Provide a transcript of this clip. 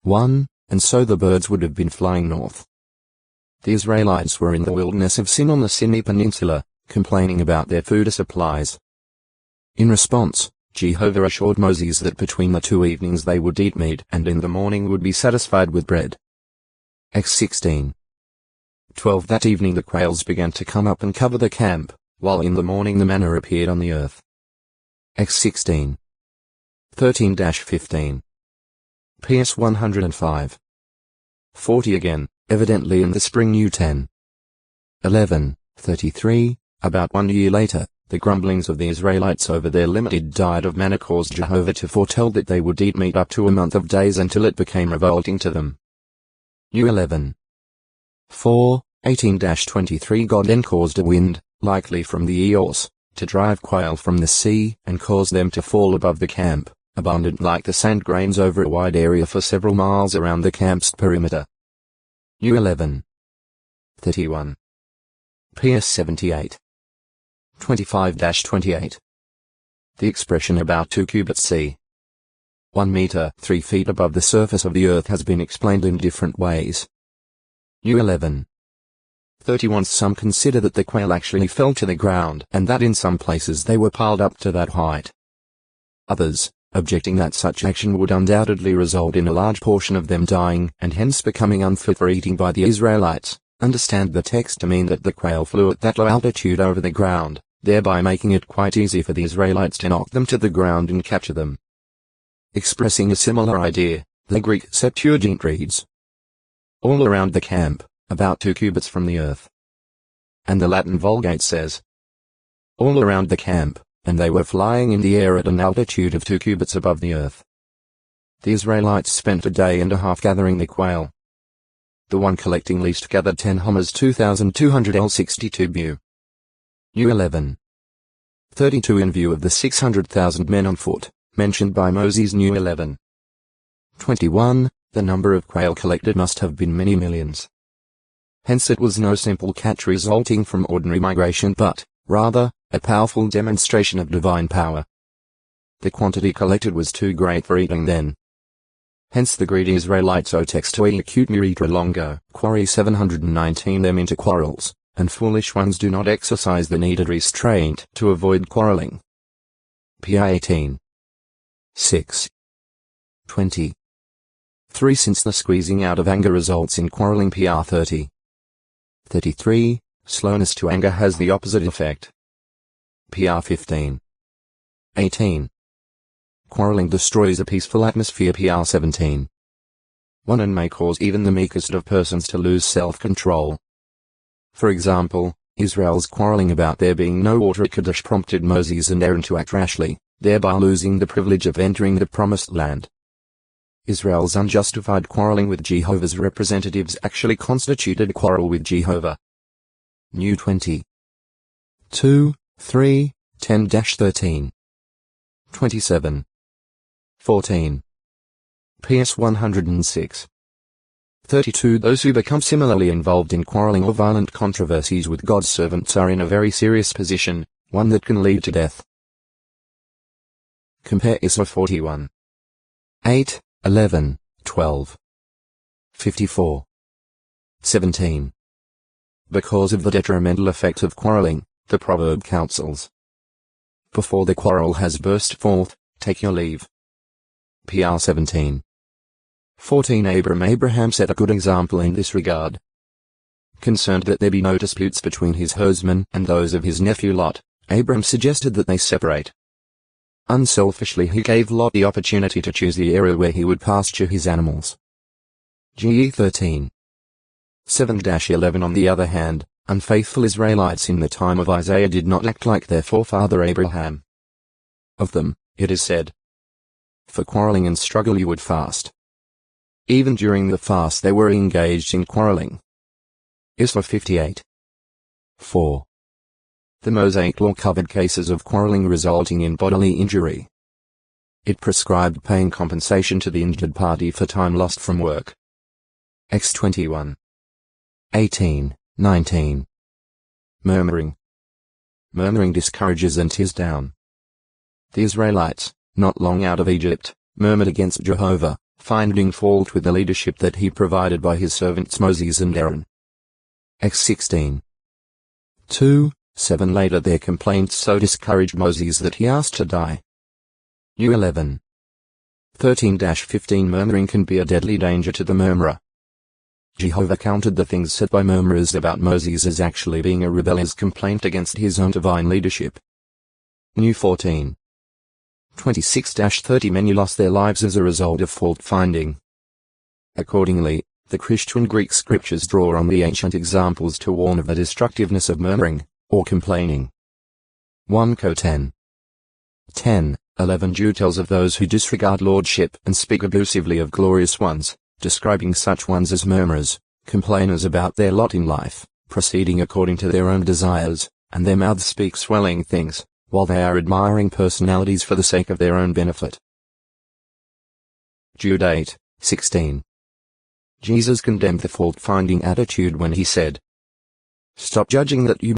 1. And so the birds would have been flying north. The Israelites were in the wilderness of Sin on the Sinai Peninsula, complaining about their food supplies. In response, Jehovah assured Moses that between the 2 evenings they would eat meat and in the morning would be satisfied with bread. Ex 16. 12. That evening the quails began to come up and cover the camp, while in the morning the manna appeared on the earth. Ex 16. 13-15. PS 105. 40 again, evidently in the spring new 10. 11. 33. About 1 year later, the grumblings of the Israelites over their limited diet of manna caused Jehovah to foretell that they would eat meat up to a month of days until it became revolting to them. New 11. 4. 18-23. God then caused a wind, likely from the Eos, to drive quail from the sea and cause them to fall above the camp, abundant like the sand grains over a wide area for several miles around the camp's perimeter. New 11. 31. PS 78. 25-28. The expression about 2 cubits c. 1 meter 3 feet above the surface of the earth has been explained in different ways. New 11. 31. Some consider that the quail actually fell to the ground and that in some places they were piled up to that height. Others, objecting that such action would undoubtedly result in a large portion of them dying and hence becoming unfit for eating by the Israelites, understand the text to mean that the quail flew at that low altitude over the ground, thereby making it quite easy for the Israelites to knock them to the ground and capture them. Expressing a similar idea, the Greek Septuagint reads, all around the camp, about 2 cubits from the earth. And the Latin Vulgate says, all around the camp, and they were flying in the air at an altitude of 2 cubits above the earth. The Israelites spent a day and a half gathering the quail. The one collecting least gathered 10 homers 2,200 L62 bu. New 11. 32. In view of the 600,000 men on foot, mentioned by Moses. New 11. 21. The number of quail collected must have been many millions. Hence it was no simple catch resulting from ordinary migration but, rather, a powerful demonstration of divine power. The quantity collected was too great for eating then. Hence the greedy Israelites owe text to acute miritra longo, quarry 719 them into quarrels, and foolish ones do not exercise the needed restraint to avoid quarreling. PI 18. 6. 20. 3. Since the squeezing out of anger results in quarreling. PR 30. 33. Slowness to anger has the opposite effect. PR 15. 18. Quarreling destroys a peaceful atmosphere. PR 17. 1. And may cause even the meekest of persons to lose self-control. For example, Israel's quarreling about there being no water at Kadesh prompted Moses and Aaron to act rashly, thereby losing the privilege of entering the promised land. Israel's unjustified quarreling with Jehovah's representatives actually constituted a quarrel with Jehovah. New 20. 2, 3, 10-13. 27. 14. PS 106. 32. Those who become similarly involved in quarreling or violent controversies with God's servants are in a very serious position, one that can lead to death. Compare Isra 41. 8, 11, 12. 54. 17. Because of the detrimental effect of quarreling, the proverb counsels. Before the quarrel has burst forth, take your leave. PR 17. 14. Abraham set a good example in this regard. Concerned that there be no disputes between his herdsmen and those of his nephew Lot, Abram suggested that they separate. Unselfishly he gave Lot the opportunity to choose the area where he would pasture his animals. GE 13. 7-11. On the other hand, unfaithful Israelites in the time of Isaiah did not act like their forefather Abraham. Of them, it is said, for quarreling and struggle you would fast. Even during the fast they were engaged in quarreling. Isra 58. 4. The Mosaic law covered cases of quarreling resulting in bodily injury. It prescribed paying compensation to the injured party for time lost from work. X 21. 18, 19. Murmuring. Murmuring discourages and tears down. The Israelites, not long out of Egypt, murmured against Jehovah, finding fault with the leadership that he provided by his servants Moses and Aaron. Acts 16. 2:7 Later their complaints so discouraged Moses that he asked to die. New 11. 13-15 Murmuring can be a deadly danger to the murmurer. Jehovah counted the things said by murmurers about Moses as actually being a rebellious complaint against his own divine leadership. New 14. 26-30 Many lost their lives as a result of fault-finding. Accordingly, the Christian Greek scriptures draw on the ancient examples to warn of the destructiveness of murmuring, or complaining. 1 Co 10:11 Jude tells of those who disregard lordship and speak abusively of glorious ones, describing such ones as murmurers, complainers about their lot in life, proceeding according to their own desires, and their mouths speak swelling things, while they are admiring personalities for the sake of their own benefit. Jude 8:16 Jesus condemned the fault-finding attitude when he said, "Stop judging that you